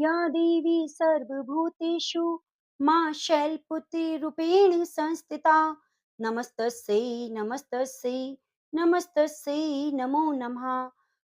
या देवी सर्वभूतेषु मां शैलपुत्रीरूपेण संस्थिता। नमस्तस्यै नमस्तस्यै नमस्तस्यै नमो नमः।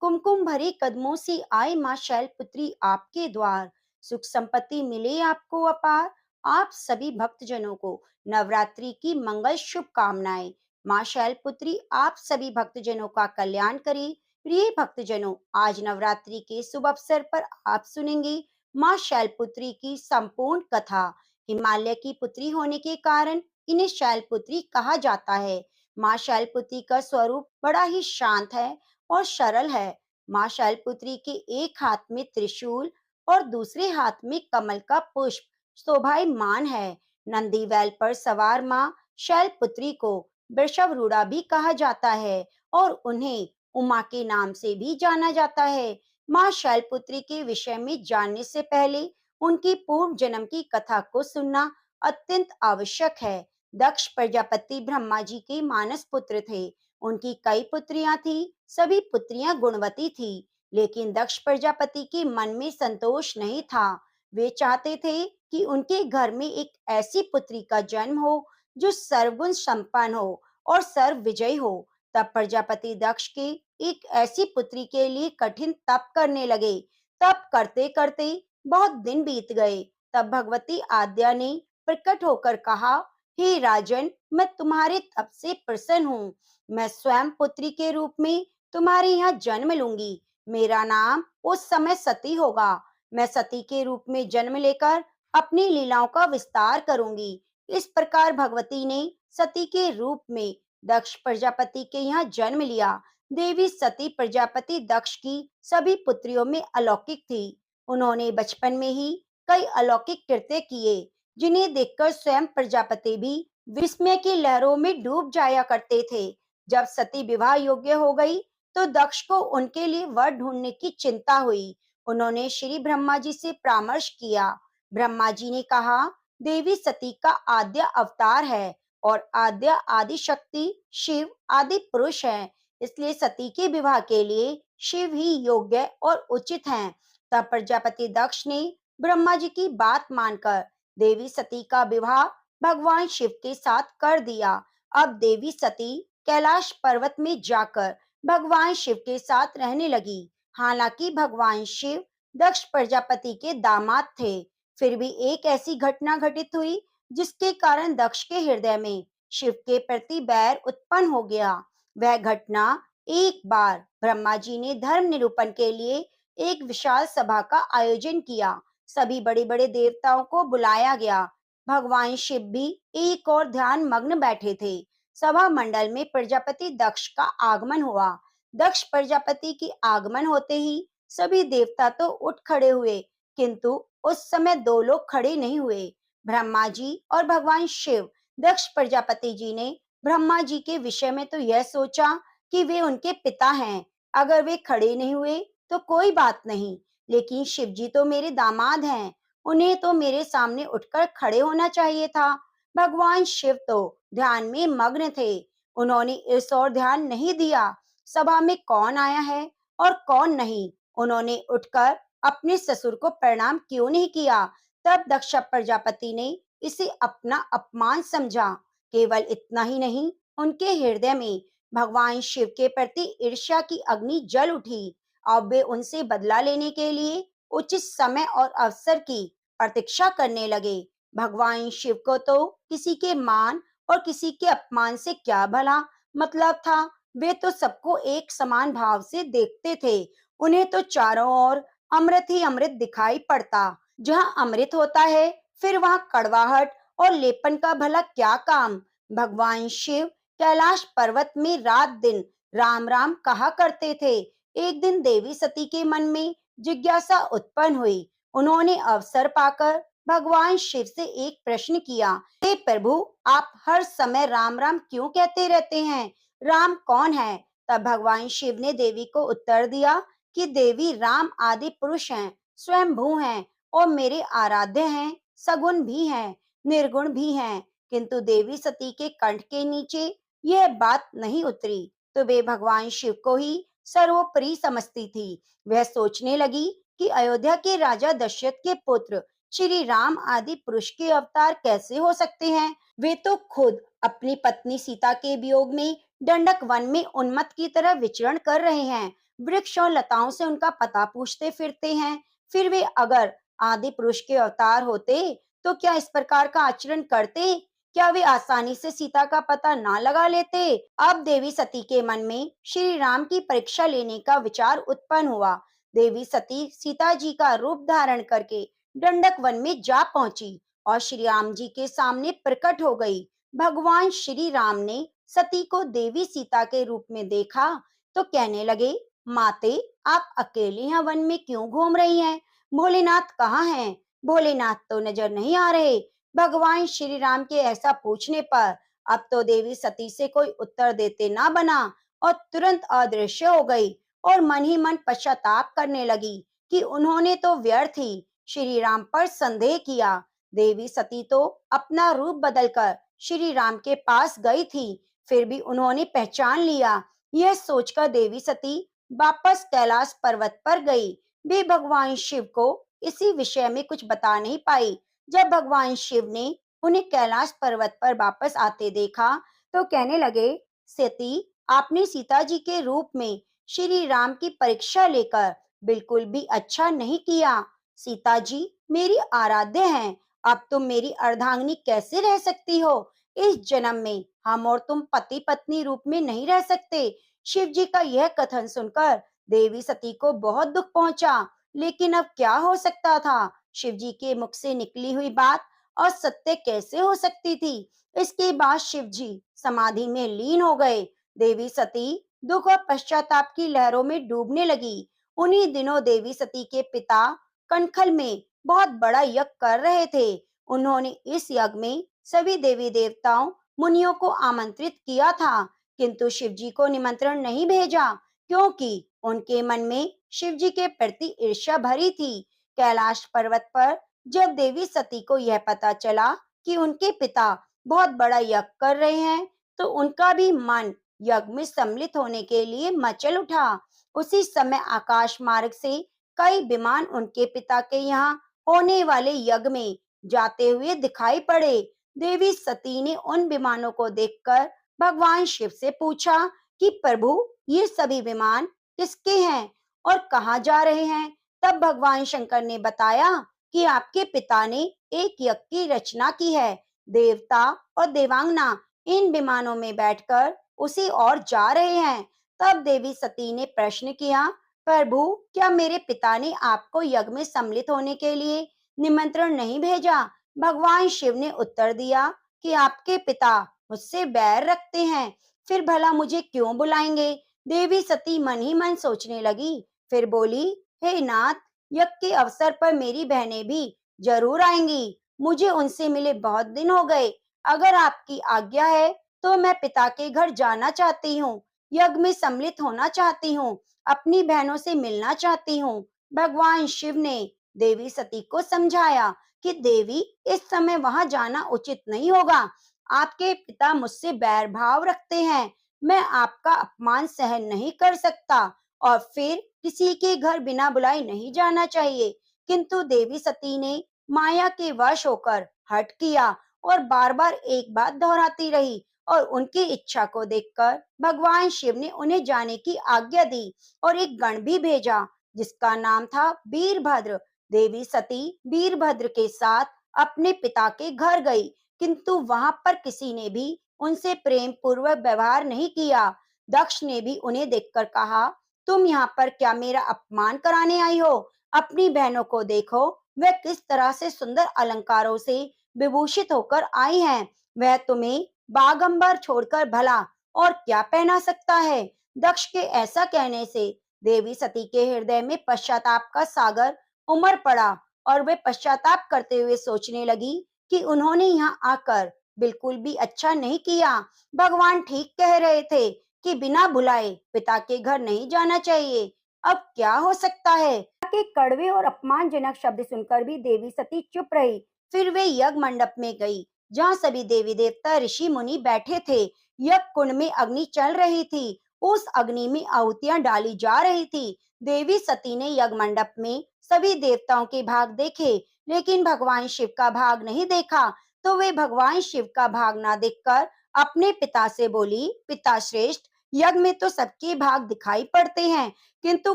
कुमकुम भरे कदमों से आए मां शैलपुत्री आपके द्वार, सुख संपत्ति मिले आपको अपार। आप सभी भक्तजनों को नवरात्रि की मंगल शुभकामनाएं। मां शैलपुत्री आप सभी भक्तजनों का कल्याण करे। प्रिय भक्तजनों, आज नवरात्रि के शुभ अवसर पर आप सुनेंगे मां शैलपुत्री की संपूर्ण कथा। हिमालय की पुत्री होने के कारण इन्हें शैलपुत्री कहा जाता है। मां शैलपुत्री का स्वरूप बड़ा ही शांत है और सरल है। मां शैलपुत्री के एक हाथ में त्रिशूल और दूसरे हाथ में कमल का पुष्प शोभायमान है। नंदी बैल पर सवार मां शैलपुत्री को वृषभरूढ़ा भी कहा जाता है और उन्हें उमा के नाम से भी जाना जाता है। मां शैलपुत्री के विषय में जानने से पहले उनकी पूर्व जन्म की कथा को सुनना अत्यंत आवश्यक है। दक्ष प्रजापति ब्रह्मा जी के मानस पुत्र थे। उनकी कई पुत्रियां थी, सभी पुत्रियां गुणवती थी, लेकिन दक्ष प्रजापति के मन में संतोष नहीं था। वे चाहते थे कि उनके घर में एक ऐसी पुत्री का जन्म हो जो सर्वगुण संपन्न हो और सर्व विजयी हो। तब प्रजापति दक्ष के एक ऐसी पुत्री के लिए कठिन तप करने लगे। तप करते करते बहुत दिन बीत गए। तब भगवती आद्या ने प्रकट होकर कहा, हे राजन, मैं तुम्हारे तप से प्रसन्न हूँ। मैं स्वयं पुत्री के रूप में तुम्हारे यहाँ जन्म लूंगी। मेरा नाम उस समय सती होगा। मैं सती के रूप में जन्म लेकर अपनी लीलाओं का विस्तार करूंगी। इस प्रकार भगवती ने सती के रूप में दक्ष प्रजापति के यहाँ जन्म लिया। देवी सती प्रजापति दक्ष की सभी पुत्रियों में अलौकिक थी। उन्होंने बचपन में ही कई अलौकिक कृत्य किए, जिन्हें देखकर स्वयं प्रजापति भी विस्मय की लहरों में डूब जाया करते थे। जब सती विवाह योग्य हो गई तो दक्ष को उनके लिए वर ढूंढने की चिंता हुई। उन्होंने श्री ब्रह्मा जी से परामर्श किया। ब्रह्मा जी ने कहा, देवी सती का आद्य अवतार है और आद्य आदि शक्ति शिव आदि पुरुष है, इसलिए सती के विवाह के लिए शिव ही योग्य और उचित हैं। तब प्रजापति दक्ष ने ब्रह्मा जी की बात मानकर देवी सती का विवाह भगवान शिव के साथ कर दिया। अब देवी सती कैलाश पर्वत में जाकर भगवान शिव के साथ रहने लगी। हालांकि भगवान शिव दक्ष प्रजापति के दामाद थे, फिर भी एक ऐसी घटना घटित हुई जिसके कारण दक्ष के हृदय में शिव के प्रति बैर उत्पन्न हो गया। वह घटना, एक बार ब्रह्मा जी ने धर्म निरूपण के लिए एक विशाल सभा का आयोजन किया। सभी बड़े बड़े देवताओं को बुलाया गया। भगवान शिव भी एक और ध्यान मग्न बैठे थे। सभा मंडल में प्रजापति दक्ष का आगमन हुआ। दक्ष प्रजापति के आगमन होते ही सभी देवता तो उठ खड़े हुए, किंतु उस समय दो लोग खड़े नहीं हुए, ब्रह्मा जी और भगवान शिव। दक्ष प्रजापति जी ने ब्रह्मा जी के विषय में तो यह सोचा कि वे उनके पिता हैं, अगर वे खड़े नहीं हुए तो कोई बात नहीं, लेकिन शिव जी तो मेरे दामाद हैं, उन्हें तो मेरे सामने उठकर खड़े होना चाहिए था। भगवान शिव तो ध्यान में मग्न थे, उन्होंने इस ओर ध्यान नहीं दिया सभा में कौन आया है और कौन नहीं। उन्होंने उठकर अपने ससुर को प्रणाम क्यों नहीं किया। तब दक्ष प्रजापति ने इसे अपना अपमान समझा। केवल इतना ही नहीं, उनके हृदय में भगवान शिव के प्रति ईर्ष्या की अग्नि जल उठी। अब वे उनसे बदला लेने के लिए उचित समय और अवसर की प्रतीक्षा करने लगे। भगवान शिव को तो किसी के मान और किसी के अपमान से क्या भला मतलब था। वे तो सबको एक समान भाव से देखते थे। उन्हें तो चारों ओर अमृत ही अमृत दिखाई पड़ता। जहाँ अमृत होता है फिर वहाँ कड़वाहट और लेपन का भला क्या काम। भगवान शिव कैलाश पर्वत में रात दिन राम राम कहा करते थे। एक दिन देवी सती के मन में जिज्ञासा उत्पन्न हुई। उन्होंने अवसर पाकर भगवान शिव से एक प्रश्न किया, हे प्रभु, आप हर समय राम राम क्यों कहते रहते हैं? राम कौन है? तब भगवान शिव ने देवी को उत्तर दिया कि देवी राम आदि पुरुष हैं, स्वयंभू हैं और मेरे आराध्य हैं, सगुण भी हैं, निर्गुण भी हैं। किंतु देवी सती के कंठ के नीचे यह बात नहीं उतरी, तो वे भगवान शिव को ही सर्वोपरि समझती थी। वह सोचने लगी कि अयोध्या के राजा दशरथ के पुत्र श्री राम आदि पुरुष के अवतार कैसे हो सकते हैं? वे तो खुद अपनी पत्नी सीता के वियोग में दंडक वन में उन्मत्त की तरह विचरण कर रहे हैं। वृक्ष और लताओं से उनका पता पूछते फिरते हैं। फिर वे अगर आदि पुरुष के अवतार होते तो क्या इस प्रकार का आचरण करते? क्या वे आसानी से सीता का पता ना लगा लेते? अब देवी सती के मन में श्री राम की परीक्षा लेने का विचार उत्पन्न हुआ। देवी सती सीता जी का रूप धारण करके दंडक वन में जा पहुंची और श्री राम जी के सामने प्रकट हो गई। भगवान श्री राम ने सती को देवी सीता के रूप में देखा तो कहने लगे, माते, आप अकेले यहाँ वन में क्यों घूम रही हैं? भोलेनाथ कहाँ हैं? भोलेनाथ तो नजर नहीं आ रहे। भगवान श्री राम के ऐसा पूछने पर अब तो देवी सती से कोई उत्तर देते ना बना और तुरंत अदृश्य हो गई और मन ही मन पश्चाताप करने लगी कि उन्होंने तो व्यर्थ ही श्री राम पर संदेह किया। देवी सती तो अपना रूप बदलकर श्री राम के पास गई थी, फिर भी उन्होंने पहचान लिया। यह सोचकर देवी सती वापस कैलाश पर्वत पर गई। वे भगवान शिव को इसी विषय में कुछ बता नहीं पाई। जब भगवान शिव ने उन्हें कैलाश पर्वत पर वापस आते देखा तो कहने लगे, सती, आपने सीता जी के रूप में श्री राम की परीक्षा लेकर बिल्कुल भी अच्छा नहीं किया। सीता जी मेरी आराध्य हैं, अब तुम मेरी अर्धांगिनी कैसे रह सकती हो? इस जन्म में हम और तुम पति पत्नी रूप में नहीं रह सकते। शिव जी का यह कथन सुनकर देवी सती को बहुत दुख पहुंचा, लेकिन अब क्या हो सकता था? शिव जी के मुख से निकली हुई बात असत्य कैसे हो सकती थी? इसके बाद शिव जी समाधि में लीन हो गए। देवी सती दुख और पश्चाताप की लहरों में डूबने लगी। उन्हीं दिनों देवी सती के पिता कनखल में बहुत बड़ा यज्ञ कर रहे थे। उन्होंने इस यज्ञ में सभी देवी देवताओं मुनियों को आमंत्रित किया था, किंतु शिव जी को निमंत्रण नहीं भेजा, क्योंकि उनके मन में शिव जी के प्रति ईर्ष्या भरी थी। कैलाश पर्वत पर जब देवी सती को यह पता चला कि उनके पिता बहुत बड़ा यज्ञ कर रहे हैं, तो उनका भी मन यज्ञ में सम्मिलित होने के लिए मचल उठा। उसी समय आकाश मार्ग से कई विमान उनके पिता के यहाँ होने वाले यज्ञ में जाते हुए दिखाई पड़े। देवी सती ने उन विमानों को देखकर भगवान शिव से पूछा कि प्रभु, ये सभी विमान किसके हैं और कहाँ जा रहे हैं? तब भगवान शंकर ने बताया कि आपके पिता ने एक यज्ञ की रचना की है। देवता और देवांगना इन विमानों में बैठकर उसी ओर जा रहे हैं। तब देवी सती ने प्रश्न किया, प्रभु, क्या मेरे पिता ने आपको यज्ञ में सम्मिलित होने के लिए निमंत्रण नहीं भेजा? भगवान शिव ने उत्तर दिया कि आपके पिता मुझसे बैर रखते हैं, फिर भला मुझे क्यों बुलाएंगे? देवी सती मन ही मन सोचने लगी, फिर बोली, हे नाथ, यज्ञ के अवसर पर मेरी बहनें भी जरूर आएंगी। मुझे उनसे मिले बहुत दिन हो गए। अगर आपकी आज्ञा है तो मैं पिता के घर जाना चाहती हूँ, यज्ञ में सम्मिलित होना चाहती हूँ, अपनी बहनों से मिलना चाहती हूँ। भगवान शिव ने देवी सती को समझाया कि देवी, इस समय वहां जाना उचित नहीं होगा। आपके पिता मुझसे बैर भाव रखते हैं, मैं आपका अपमान सहन नहीं कर सकता और फिर किसी के घर बिना बुलाए नहीं जाना चाहिए। किंतु देवी सती ने माया के वश होकर हठ किया और बार बार एक बात दोहराती रही और उनकी इच्छा को देखकर भगवान शिव ने उन्हें जाने की आज्ञा दी और एक गण भी भेजा जिसका नाम था वीरभद्र। देवी सती वीरभद्र के साथ अपने पिता के घर गई, किंतु वहां पर किसी ने भी उनसे प्रेम पूर्वक व्यवहार नहीं किया। दक्ष ने भी उन्हें देखकर कहा, तुम यहाँ पर क्या मेरा अपमान कराने आई हो? अपनी बहनों को देखो, वह किस तरह से सुंदर अलंकारों से विभूषित होकर आई हैं। वह तुम्हें बागंबर छोड़कर भला और क्या पहना सकता है? दक्ष के ऐसा कहने से देवी सती के हृदय में पश्चाताप का सागर उमड़ पड़ा और वे पश्चाताप करते हुए सोचने लगी कि उन्होंने यहाँ आकर बिल्कुल भी अच्छा नहीं किया। भगवान ठीक कह रहे थे कि बिना बुलाए पिता के घर नहीं जाना चाहिए। अब क्या हो सकता है? के कड़वे और अपमानजनक शब्द सुनकर भी देवी सती चुप रही। फिर वे यज्ञ मंडप में गई, जहाँ सभी देवी देवता ऋषि मुनि बैठे थे। यज्ञ कुंड में अग्नि चल रही थी उस अग्नि में आहुतियां डाली जा रही थी। देवी सती ने यज्ञ मंडप में सभी देवताओं के भाग देखे, लेकिन भगवान शिव का भाग नहीं देखा। तो वे भगवान शिव का भाग ना देखकर अपने पिता से बोली, पिता श्रेष्ठ, यज्ञ में तो सबके भाग दिखाई पड़ते हैं, किंतु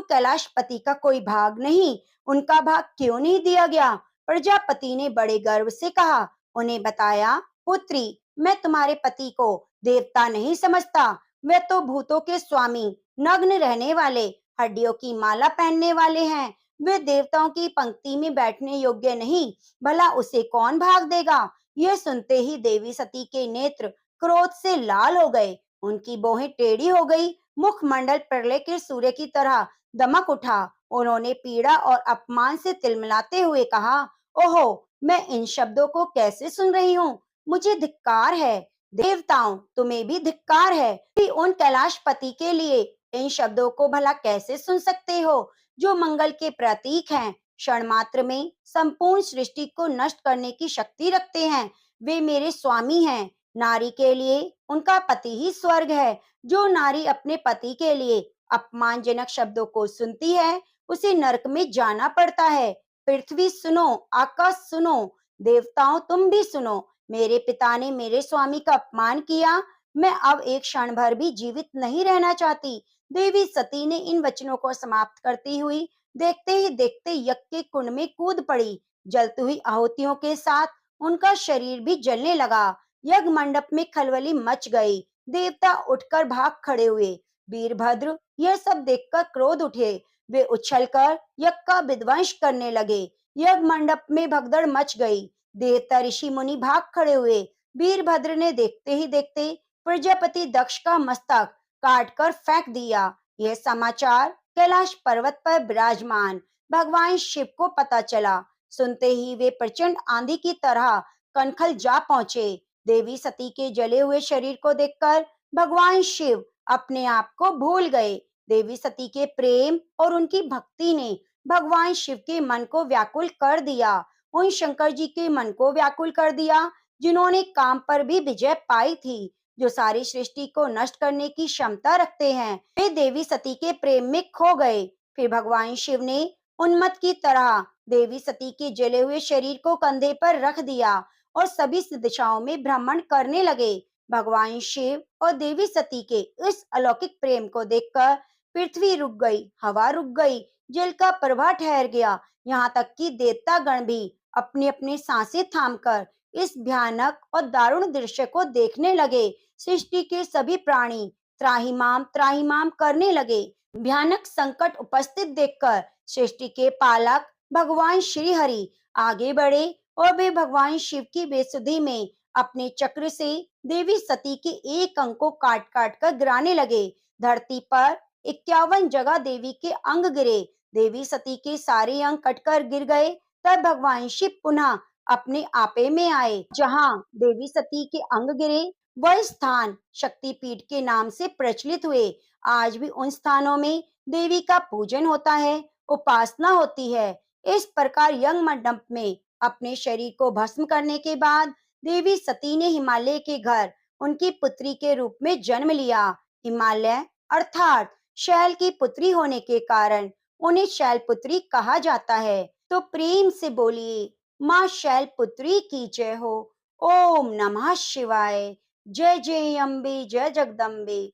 कैलाशपति का कोई भाग नहीं। उनका भाग क्यों नहीं दिया गया? प्रजापति ने बड़े गर्व से कहा। उन्हें बताया, पुत्री, मैं तुम्हारे पति को देवता नहीं समझता। वे तो भूतों के स्वामी, नग्न रहने वाले, हड्डियों की माला पहनने वाले हैं। वे देवताओं की पंक्ति में बैठने योग्य नहीं। भला उसे कौन भाग देगा? यह सुनते ही देवी सती के नेत्र क्रोध से लाल हो गए। उनकी भौहें टेढ़ी हो गई, मुखमंडल प्रलय के सूर्य की तरह दमक उठा। उन्होंने पीड़ा और अपमान से तिलमिलाते हुए कहा, ओहो, मैं इन शब्दों को कैसे सुन रही हूँ? मुझे धिक्कार है। देवताओं, तुम्हें भी धिक्कार है कि उन कैलाशपति के लिए इन शब्दों को भला कैसे सुन सकते हो, जो मंगल के प्रतीक हैं, क्षण मात्र में संपूर्ण सृष्टि को नष्ट करने की शक्ति रखते हैं। वे मेरे स्वामी हैं। नारी के लिए उनका पति ही स्वर्ग है। जो नारी अपने पति के लिए अपमानजनक शब्दों को सुनती है, उसे नरक में जाना पड़ता है। पृथ्वी सुनो, आकाश सुनो, देवताओं तुम भी सुनो। मेरे पिता ने मेरे स्वामी का अपमान किया। मैं अब एक क्षण भर भी जीवित नहीं रहना चाहती। देवी सती ने इन वचनों को समाप्त करती हुई देखते ही देखते यज्ञ के कुंड में कूद पड़ी। जलती हुई आहुतियों के साथ उनका शरीर भी जलने लगा। यज्ञ मंडप में खलबली मच गई। देवता उठकर भाग खड़े हुए। वीरभद्र यह सब देखकर क्रोध उठे। वे उछलकर यज्ञ का विध्वंस करने लगे। यज्ञ मंडप में भगदड़ मच गई। देवता ऋषि मुनि भाग खड़े हुए। वीरभद्र ने देखते ही देखते प्रजापति दक्ष का मस्तक काट कर फेंक दिया। यह समाचार कैलाश पर्वत पर विराजमान भगवान शिव को पता चला। सुनते ही वे प्रचंड आंधी की तरह कनखल जा पहुंचे। देवी सती के जले हुए शरीर को देखकर भगवान शिव अपने आप को भूल गए। देवी सती के प्रेम और उनकी भक्ति ने भगवान शिव के मन को व्याकुल कर दिया। उन शंकर जी के मन को व्याकुल कर दिया, जिन्होंने काम पर भी विजय पाई थी, जो सारी सृष्टि को नष्ट करने की क्षमता रखते हैं। वे देवी सती के प्रेम में खो गए। फिर भगवान शिव ने उन्मत्त की तरह देवी सती के जले हुए शरीर को कंधे पर रख दिया और सभी दिशाओं में भ्रमण करने लगे। भगवान शिव और देवी सती के इस अलौकिक प्रेम को देखकर पृथ्वी रुक गई, हवा रुक गई, जल का प्रवाह ठहर गया। यहाँ तक कि देवता गण भी अपनी अपनी सांसें थामकर इस भयानक और दारुण दृश्य को देखने लगे। सृष्टि के सभी प्राणी त्राहिमाम करने लगे। भयानक संकट उपस्थित देखकर सृष्टि के पालक भगवान श्री हरि आगे बढ़े और वे भगवान शिव की बेसुधी में अपने चक्र से देवी सती के एक अंग को काट काट कर गिराने लगे। धरती पर 51 जगह देवी के अंग गिरे। देवी सती के सारे अंग कटकर गिर गए। तब भगवान शिव पुनः अपने आपे में आए। जहाँ देवी सती के अंग गिरे, वह स्थान शक्तिपीठ के नाम से प्रचलित हुए। आज भी उन स्थानों में देवी का पूजन होता है, उपासना होती है। इस प्रकार यज्ञ मंडप में अपने शरीर को भस्म करने के बाद देवी सती ने हिमालय के घर उनकी पुत्री के रूप में जन्म लिया। हिमालय अर्थात शैल की पुत्री होने के कारण उन्हें शैलपुत्री कहा जाता है। तो प्रेम से बोलिए, माँ शैलपुत्री की जय हो। ओम नमः शिवाय। जय जय अम्बे, जय जगदम्बे।